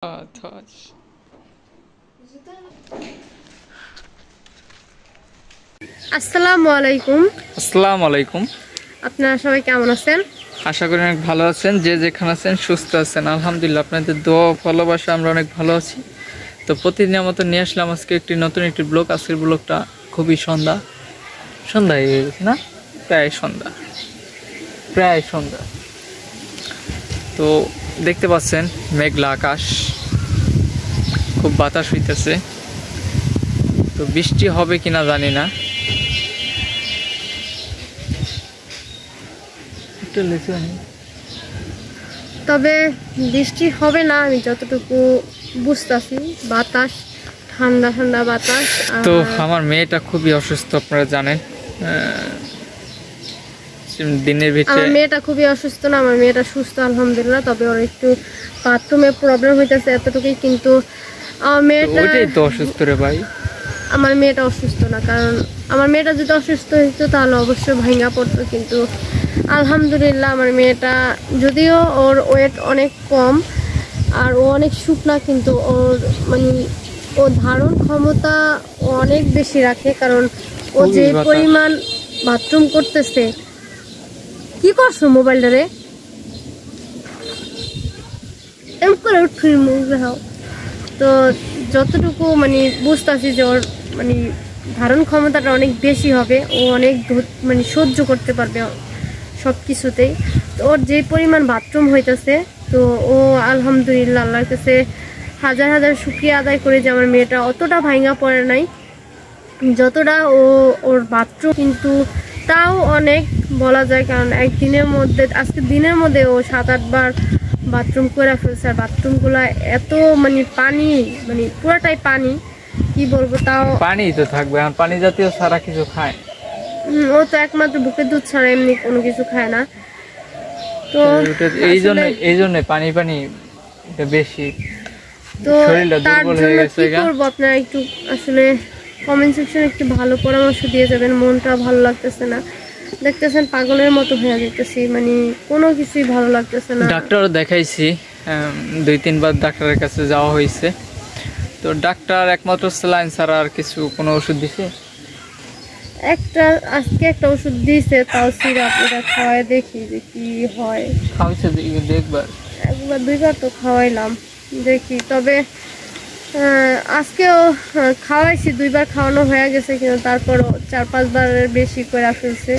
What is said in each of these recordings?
Touch. আসসালামু আলাইকুম। আসসালামু আলাইকুম। আপনারা সবাই কেমন আছেন? আশা করি অনেক ভালো আছেন, যে যেখানে আছেন সুস্থ আছেন। আলহামদুলিল্লাহ, আপনাদের দোয়া ভালোবাসা আমরা অনেক ভালো আছি। তো প্রতিদিনের মতো নিয়ে আসলাম আজকে নতুন একটি ব্লগ। আজকের ব্লগটা খুবই সন্ধ্যা হয়ে গেছে না, প্রায় সন্ধ্যা। তো দেখতে পাচ্ছেন মেঘলা আকাশ, খুব বাতাস হইতেছে। তো বৃষ্টি হবে কিনা জানি না। তবে বৃষ্টি হবে না আমি যতটুকু বুঝতেছি। বাতাস ঠান্ডা ঠান্ডা বাতাস। তো আমার মেয়েটা খুবই অসুস্থ, আপনারা জানেন। দিনের ভিতরে আমার মেয়েটা খুবই অসুস্থ না, আমার মেয়েটা সুস্থ আলহামদুলিল্লাহ। তবে ওর একটু বাথরুমে প্রবলেম হইতেছে এতটুকুই। কিন্তু আমার মেয়েটা ওইটাই তো অসুস্থ রে ভাই। আমার মেয়েটা অসুস্থ না, কারণ আমার মেয়েটা যদি অসুস্থ হইতো তাহলে অবশ্যই ভাঙা পড়তো। কিন্তু আলহামদুলিল্লাহ আমার মেয়েটা, যদিও ওর ওয়েট অনেক কম আর ও অনেক শুকনা, কিন্তু ওর ও ধারণ ক্ষমতা অনেক বেশি রাখে। কারণ ও যে পরিমাণ বাথরুম করতেছে। কি করছো মোবাইলটারে? এম করে উঠি মুখাও। তো যতটুকু বুঝতেছি যে ওর ধারণ ক্ষমতাটা অনেক বেশি হবে, ও অনেক সহ্য করতে পারবে সব কিছুতেই। তো ওর যে পরিমাণ বাথরুম হইতেছে, তো ও আলহামদুলিল্লাহ আল্লাহর কাছে হাজার হাজার শুকরিয়া আদায় করে যে আমার মেয়েটা অতটা ভাঙা পড়ে নাই যতটা ওর বাথরুম। কিন্তু তাও অনেক বলা যায়, কারণ একদিনের মধ্যে, আজকে দিনের মধ্যে ও 7-8 বার বাথরুম করে ফেলছে। আর বাথরুমগুলা এত পানি, পুরাটাই পানি, কি বলবো। তাও পানি তো থাকবে, আর পানি জাতীয় সারা কিছু খায়। ও তো একমাত্র বুকের দুধ ছাড়া এমনি কোনো কিছু খায় না। তো এই জন্য পানি এটা বেশি। তো তার জন্য কি করবো, আপনারা একটু আসলে কমেন্ট সেকশনে একটু ভালো পরামর্শ দিয়ে যাবেন। মনটা ভালো লাগতেছে না, দেখতেছেন পাগলের মতো হয়ে যেতেছি, কোনো কিছুই ভালো লাগতেছে না। ডাক্তারও দেখাইছি, 2-3 বার ডাক্তারের কাছে যাওয়া হয়েছে। তো ডাক্তার একমাত্র স্যালাইন ছাড়া আর কোনো ওষুধ দিছে? আজকে একটা ওষুধ দিয়েছে, তাও সিরাপ। এটা খাওয়াই দেখি যে কি হয়। খাওয়াইছে একবার 2বার তো খাওয়াইলাম, দেখি। তবে আজকেও খাওয়াইছি, 2বার খাওয়ানো হয়ে গেছে, কিন্তু তারপরও 4-5 বারের বেশি করে ফেলছে।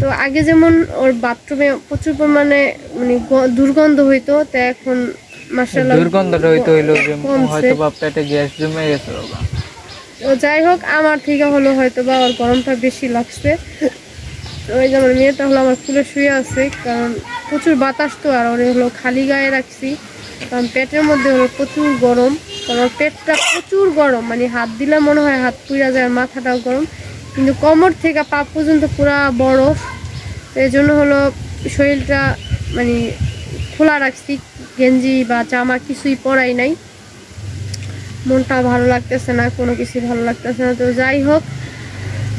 তো আগে যেমন ওর বাথরুমে প্রচুর পরিমাণে দুর্গন্ধ হইতো, তো এখন মাশাআল্লাহ দুর্গন্ধটা হইলো যে হয়তো বা পেটে গ্যাস জমে গেছে। তো যাই হোক, আমার থেকে হলো হয়তো বা ওর গরমটা বেশি লাগছে। তো ওই যে আমার মেয়েটা হলো আমার কুলে শুয়ে আছে, কারণ প্রচুর বাতাস তো। আর ওর হলো খালি গায়ে রাখছি, কারণ পেটের মধ্যে হলো প্রচুর গরম। কারণ পেটটা প্রচুর গরম, হাত দিলে মনে হয় হাত পুড়া যায়, আর মাথাটাও গরম। কিন্তু কোমর থেকে পা পর্যন্ত পুরা বরফ। তো এই জন্য হলো শরীরটা খোলা রাখছি, গেঞ্জি বা জামা কিছুই পরাই নাই। মনটা ভালো লাগতেছে না, কোনো কিছুই ভালো লাগতেছে না। তো যাই হোক,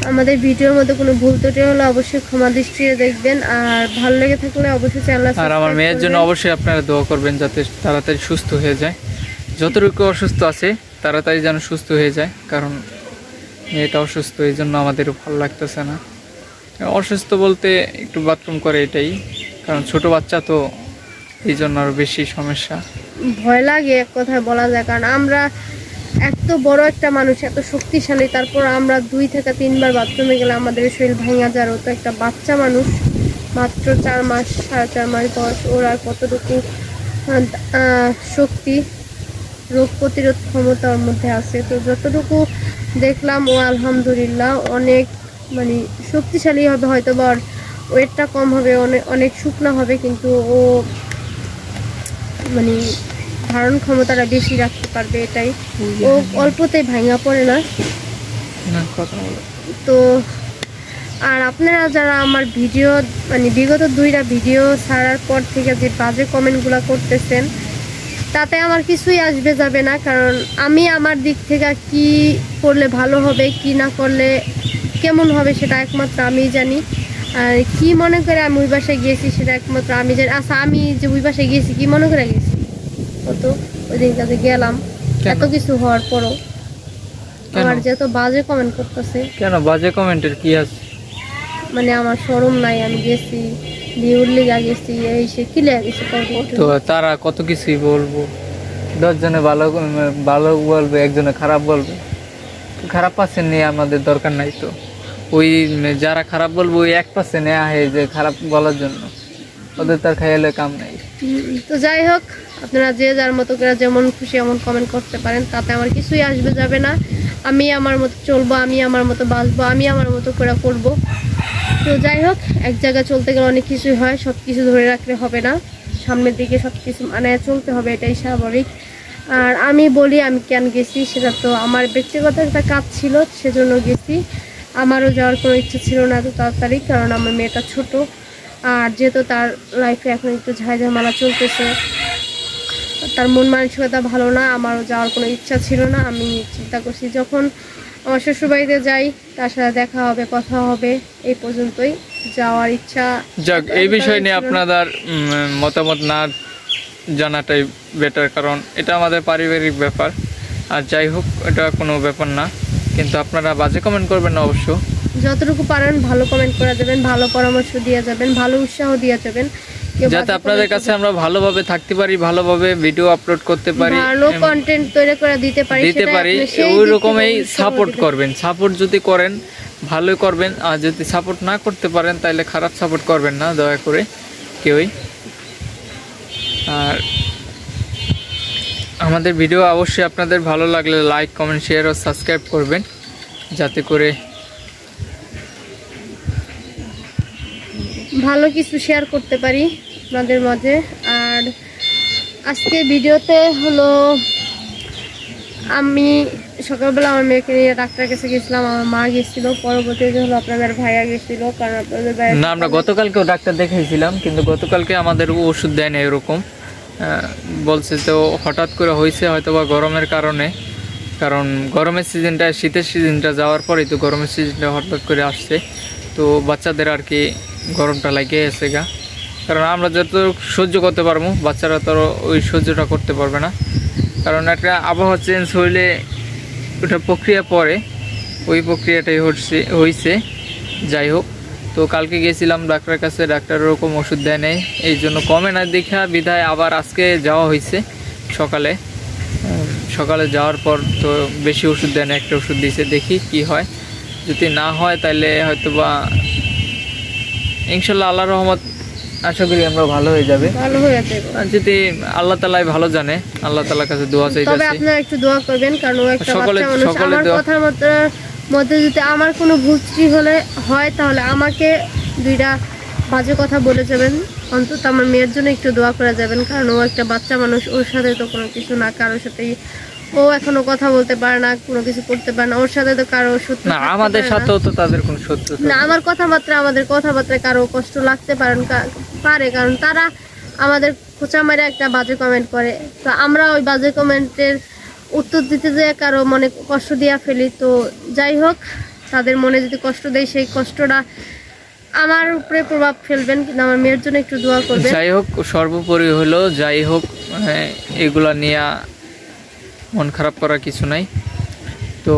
আমাদের ভিডিওর মধ্যে কোনো ভুল ত্রুটি হলে অবশ্যই ক্ষমা দৃষ্টিতে দেখবেন। আর ভালো লেগে থাকলে অবশ্যই চ্যানেল সাবস্ক্রাইব করবেন। আর আমার মেয়ের জন্য অবশ্যই আপনারা দোয়া করবেন, যাতে তাড়াতাড়ি সুস্থ হয়ে যায়। যতটুকু অসুস্থ আছে তাড়াতাড়ি যেন সুস্থ হয়ে যায়, কারণ মেয়েটা অসুস্থ, এই জন্য আমাদেরও ভালো লাগতেছে না। অসুস্থ বলতে একটু বাথরুম করে, এটাই। কারণ ছোট বাচ্চা তো, এই জন্য আরও বেশি সমস্যা। ভয় লাগে এক কথায় বলা যায়, কারণ আমরা এত বড় একটা মানুষ, এত শক্তিশালী, তারপর আমরা 2 থেকে 3 বার বাথরুমে গেলে আমাদের শরীর ভাঙা যায়। ও তো একটা বাচ্চা মানুষ, মাত্র 4 মাস 4.5 মাস বয়স। ওর আর কতটুকু শক্তি, রোগ প্রতিরোধ ক্ষমতা ওর মধ্যে আছে। তো যতটুকু দেখলাম ও আলহামদুলিল্লাহ অনেক শক্তিশালী হবে। হয়তো বা ওর ওয়েটটা কম হবে, অনেক শুকনা হবে, কিন্তু ও ধারণ ক্ষমতাটা বেশি রাখতে পারবে, এটাই। ও অল্পতেই ভাঙা পড়ে না। তো আর আপনারা যারা আমার ভিডিও বিগত 2টা ভিডিও ছাড়ার পর থেকে যে বাজে কমেন্টগুলো করতেছেন, তাতে আমার কিছুই আসবে যাবে না। কারণ আমি আমার দিক থেকে কি করলে ভালো হবে, কি না করলে কেমন হবে, সেটা একমাত্র আমিই জানি। আর কি মনে করে আমি ওই বাসায় গিয়েছি সেটা একমাত্র আমি জানি। আচ্ছা, আমি যে ওই বাসায় গিয়েছি কি মনে করে গেছি, কত ওই দিন কাছে গেলাম, কেন? এত কিছু হওয়ার পরও কেন? আমার যেহেতু বাজে কমেন্ট করতেছে, কেন বাজে কমেন্টের কি আছে? মানে আমার শরম নাই, আমি গেছি ভিউর লিগা গেছি, এই সে কি লেগে গেছে কদিন একটু। তো তারা কত কিছুই বলবো, 10 জনে ভালো ভালো বলবে, একজনে খারাপ বলবে। খারাপ পাশে নিয়ে আমাদের দরকার নাই তো। ওই যারা খারাপ বলবো ওই 1% আহে যে খারাপ বলার জন্য, ওদের তার খাইলে কাম নাই। তো যাই হোক, আপনারা যে যার মতো করে যেমন খুশি এমন কমেন্ট করতে পারেন, তাতে আমার কিছুই আসবে যাবে না। আমি আমার মতো চলবো, আমি আমার মতো বাঁচবো, আমি আমার মতো করে করব। তো যাই হোক, এক জায়গায় চলতে গেলে অনেক কিছুই হয়, সব কিছু ধরে রাখলে হবে না, সামনের দিকে সব কিছু মানে চলতে হবে, এটাই স্বাভাবিক। আর আমি বলি আমি কেন গেছি, সেটা তো আমার ব্যক্তিগত একটা কাজ ছিল, সেজন্য গেছি। আমারও যাওয়ার কোনো ইচ্ছে ছিল না এত তাড়াতাড়ি, কারণ আমার মেয়েটা ছোট, আর যেহেতু তার লাইফে এখন একটু ঝামেলা চলতেছে, তার মন মানসিকতা ভালো না, আমারও যাওয়ার কোনো ইচ্ছা ছিল না। আমি চিন্তা করছি যখন আমার শ্বশুরবাড়িতে যাই তার সাথে দেখা হবে, কথা হবে, এই পর্যন্তই। যাওয়ার ইচ্ছা যাক, এই বিষয় নিয়ে আপনাদের মতামত না জানাটাই বেটার, কারণ এটা আমাদের পারিবারিক ব্যাপার। আর যাই হোক, এটা কোনো ব্যাপার না, কিন্তু আপনারা বাজে কমেন্ট করবেন না অবশ্য। যতটুকু পারেন ভালো কমেন্ট করে দেবেন, ভালো পরামর্শ দিয়ে যাবেন, ভালো উৎসাহ দিয়ে যাবেন, যাতে আপনাদের কাছে আমরা ভালোভাবে থাকতে পারি, ভালোভাবে ভিডিও আপলোড করতে পারি, ভালো কন্টেন্ট তৈরি করে দিতে পারি। ওই রকমই সাপোর্ট করবেন। সাপোর্ট যদি করেন ভালোই করবেন, আর যদি সাপোর্ট না করতে পারেন তাহলে খারাপ সাপোর্ট করবেন না দয়া করে কেউই। আর আমাদের ভিডিও অবশ্যই আপনাদের ভালো লাগলে লাইক, কমেন্ট, শেয়ার ও সাবস্ক্রাইব করবেন, যাতে করে ভালো কিছু শেয়ার করতে পারি আপনাদের মাঝে। আর আজকে ভিডিওতে হলো আমি সকালবেলা আমার মেয়েকে নিয়ে ডাক্তার কাছে গেছিলাম, আমার মা গেছিল, পরবর্তীতে হলো আপনাদের ভাইয়া গেছিল, কারণ আপনাদের ভাইয়া না, আমরা গতকালকেও ডাক্তার দেখাইছিলাম, কিন্তু গতকালকে আমাদের ওষুধ দেয় না এরকম বলছে। তো হঠাৎ করে হয়েছে হয়তো বা গরমের কারণে, কারণ গরমের সিজনটা, শীতের সিজনটা যাওয়ার পরেই তো গরমের সিজনটা হঠাৎ করে আসছে। তো বাচ্চাদের আর কি গরমটা লাগে এসে গা, কারণ আমরা যত সহ্য করতে পারবো বাচ্চারা তো ওই সহ্যটা করতে পারবে না, কারণ একটা আবহাওয়া চেঞ্জ হইলে ওটা প্রক্রিয়া পড়ে, ওই প্রক্রিয়াটাই হয়েছে। যাই হোক, তো কালকে গেছিলাম ডাক্তারের কাছে, ডাক্তার ওরকম ওষুধ দেয় নেই, এই জন্য কমে না দেখা বিধায় আবার আজকে যাওয়া হয়েছে সকালে যাওয়ার পর তো বেশি ওষুধ দেয় না, একটা ওষুধ দিয়েছে, দেখি কি হয়। যদি না হয় তাহলে হয়তো বা ইনশাল্লাহ আল্লাহর রহমত আশা করি আমরা ভালো হয়ে যাবে। আর যদি আল্লাহ তাআলাই ভালো জানে, আল্লাহ তাআলার কাছে দোয়া চাইতেছি। তবে আপনারা একটু দোয়া করবেন, কারণ ও একটা বাচ্চা মানুষ। আমার কথার মধ্যে যদি আমার কোনো ভুল ত্রুটি হলে হয়, তাহলে আমাকে দুইটা বাজে কথা বলে যাবেন, অন্তত আমার মেয়ের জন্য একটু দোয়া করে যাবেন, কারণ ও একটা বাচ্চা মানুষ, ওর সাথে তো কোনো কিছু না, কারোর সাথেই ও এখনো কথা বলতে পারে না, কোনো কিছু করতে পারে না, ওর সাথে তো কারো শত্রু না, আমাদের সাথেও তো তাদের কোনো শত্রু না। আমাদের কথাবার্তায় কারো কষ্ট লাগতে পারে, কারণ তারা আমাদের খোঁচা মারে একটা বাজে কমেন্ট করে, তো আমরা ওই বাজে কমেন্টের উত্তর দিতে যেয়ে কারো মনে কষ্ট দিয়া ফেলি। তো যাই হোক, তাদের মনে যদি কষ্ট দেয়, সেই কষ্টটা আমার উপরে প্রভাব ফেলবেন, কিন্তু আমার মেয়ের জন্য একটু দোয়া করবেন। যাই হোক, সর্বোপরি হলো যাই হোক, এগুলা নিয়ে মন খারাপ করার কিছু নাই। তো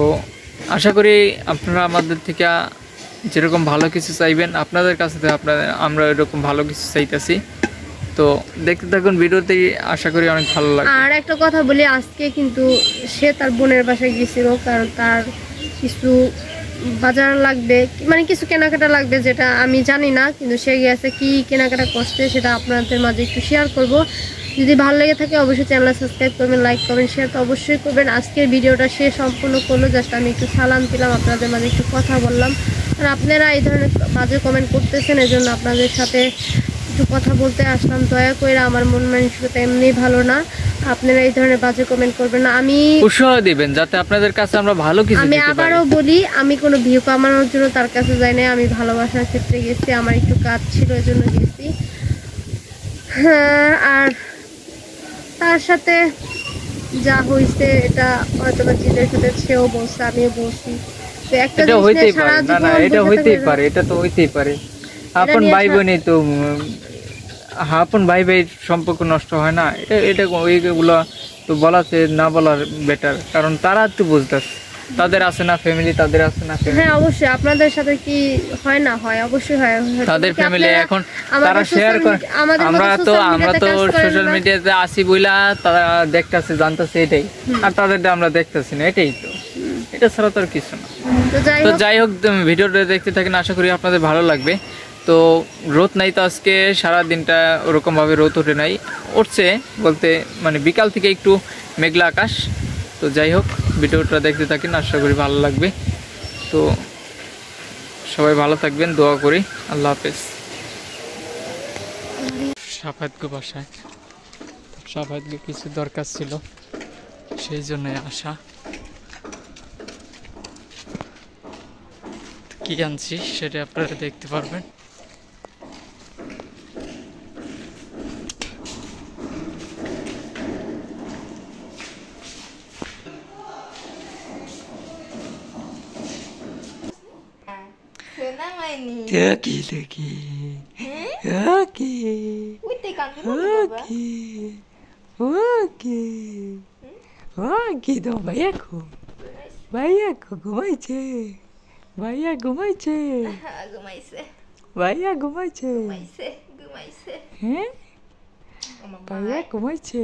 আশা করি আপনারা আমাদের থেকে যেরকম ভালো কিছু চাইবেন, আপনাদের কাছে থেকে আমরা এরকম ভালো কিছু চাইতেছি। তো দেখতে থাকুন ভিডিওতে, আশা করি অনেক ভালো লাগবে। আর একটা কথা বলি, আজকে কিন্তু সে তার বোনের বাসায় গিয়েছিল, কারণ তার কিছু বাজার লাগবে, মানে কিছু কেনাকাটা লাগবে, যেটা আমি জানি না, কিন্তু সে গিয়েছে, কি কেনাকাটা করছে সেটা আপনাদের মাঝে একটু শেয়ার করব। যদি ভালো লেগে থাকে অবশ্যই চ্যানেল সাবস্ক্রাইব করবেন, লাইক করবেন, শেয়ার তো অবশ্যই করবেন। আজকের ভিডিওটা সে সম্পূর্ণ করলো, জাস্ট আমি একটু সালাম দিলাম, আপনাদের মাঝে একটু কথা বললাম। আর আপনারা এই ধরনের বাজে কমেন্ট করতেছেন, এজন্য আপনাদের সাথে একটু কথা বলতে আসলাম। দয়া করে, আমার মন মানসিকতা এমনি ভালো না, আপনারা এই ধরনের বাজে কমেন্ট করবেন না। আমি উৎসাহ দিবেন যাতে আপনাদের কাছে আমরা ভালো কিছু দিতে পারি। আমি আবারও বলি, আমি কোনো ভিউ কামানোর জন্য তার কাছে যাই না, আমি ভালোবাসার ক্ষেত্রে গেছি, আমার একটু কাজ ছিল এজন্য গেছি। হ্যাঁ, আর তার সাথে যা হয়েছে এটা হয়তো বা জিদের সাথে সেও বলছে, আমিও বলছি। তো একটা এটা হইতেই পারে, না না, এটা হইতেই পারে, এটা তো হইতেই পারে। আপন ভাই বোনই তো, আপন ভাই ভাই সম্পর্ক নষ্ট হয় না, এটা ওইগুলো তো বলাতে না বলার বেটার, কারণ তারা একটু বুঝতেছে, তাদের আছে না ফ্যামিলি, তাদের আছে না family। হ্যাঁ অবশ্যই আপনাদের সাথে কি হয় না হয়, অবশ্যই হয়। হয়তো তাদের কি ফ্যামিলি আপনারা এখন আমাদের তারা শেয়ার করে, আমাদের আমরা মতো তো social media তে কাজ করেন সোশ্যাল না। মিডিয়াতে আসি বইলা তারা দেখতেছে জানতেছে এটাই, আর তাদেরটা আমরা দেখতেছি না, এটাই তো, এটা ছাড়া তো আর কিছু না। তো যাই হোক ভিডিওটা দেখতে থাকেন, আশা করি আপনাদের ভালো লাগবে। তো রোদ নাই তো আজকে সারা দিনটা ওরকমভাবে রোদ ওঠে নাই, উঠছে বলতে মানে বিকাল থেকে একটু মেঘলা আকাশ। তো যাই হোক ভিডিওটা দেখতে থাকেন, আশা করি ভালো লাগবে। তো সবাই ভালো থাকবেন, দোয়া করি। আল্লাহ হাফেজ। সাফায়াতকে বাসায়, সাফায়াতকে কিছু দরকার ছিল, সেই জন্যই আসা। কি আনছি সেটা আপনারা দেখতে পারবেন। Oke, oke dong, bayarku, gumace, bayar gumace, bayar gumace, bayar gumace,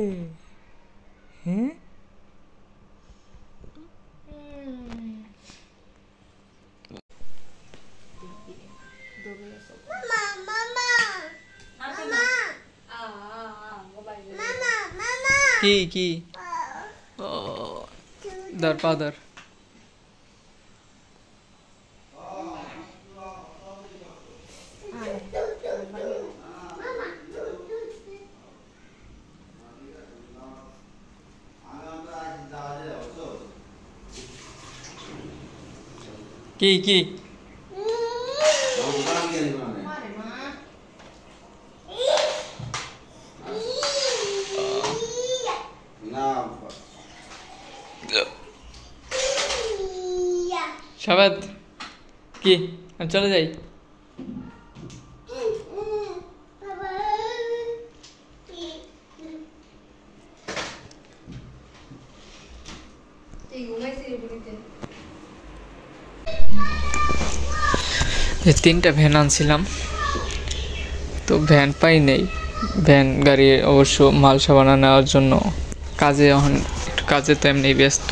কি ও দর পাদর কি সাবাত কি চলে যাই। তিনটা ভ্যান আনছিলাম, তো ভ্যান পাই নেই। ভ্যান গাড়ি অবশ্য মাল সাবানা নেওয়ার জন্য কাজে এখন একটু কাজে তো এমনি ব্যস্ত।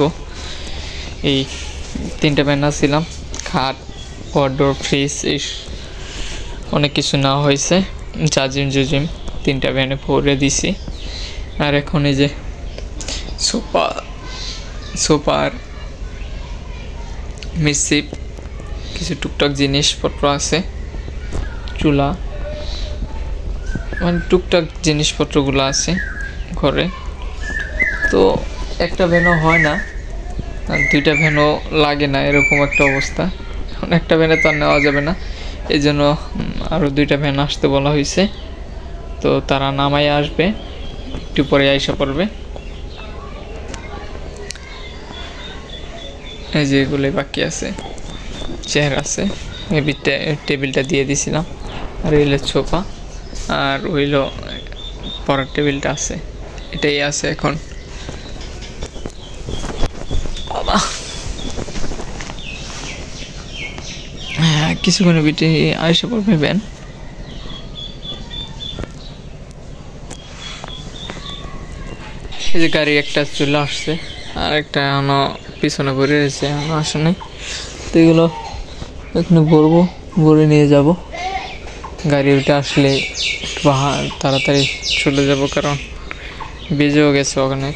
এই তিনটা ভ্যান আনছিলাম, খাট, ওয়ার্ডরোব, ফ্রিজ, এই অনেক কিছু নেওয়া হয়েছে। জাজিম জুজিম তিনটা ভ্যানে ভরে দিছি। আর এখন এই যে সোফার মিসিপ কিছু টুকটাক জিনিসপত্র আছে, চুলা, মানে টুকটাক জিনিসপত্রগুলো আছে ঘরে। তো একটা ভ্যানও হয় না, আর দুইটা ভ্যানও লাগে না, এরকম একটা অবস্থা। এখন একটা ভ্যানে তো আর নেওয়া যাবে না, এই জন্য আরও দুইটা ভ্যান আসতে বলা হয়েছে। তো তারা নামাই আসবে, একটু পরে আইসা পড়বে। এই যে এগুলোই বাকি আছে, চেয়ার আছে, মেবি টেবিলটা দিয়ে দিছিলাম, আর হইলো সোফা, আর হইলো পড়ার টেবিলটা আছে, এটাই আছে এখন। বাবা হ্যাঁ, কিছুক্ষণের ভিতরে আইসা পড়বে ভ্যান। এই যে গাড়ি একটা চলে আসছে, আর একটা এখনো পিছনে ভরে রয়েছে, এখনো আসে নাই। তো এগুলো এখানে ভরবো, ভরে নিয়ে যাব। গাড়ি ওইটা আসলে তাড়াতাড়ি চলে যাব, কারণ বেজেও গেছে অনেক।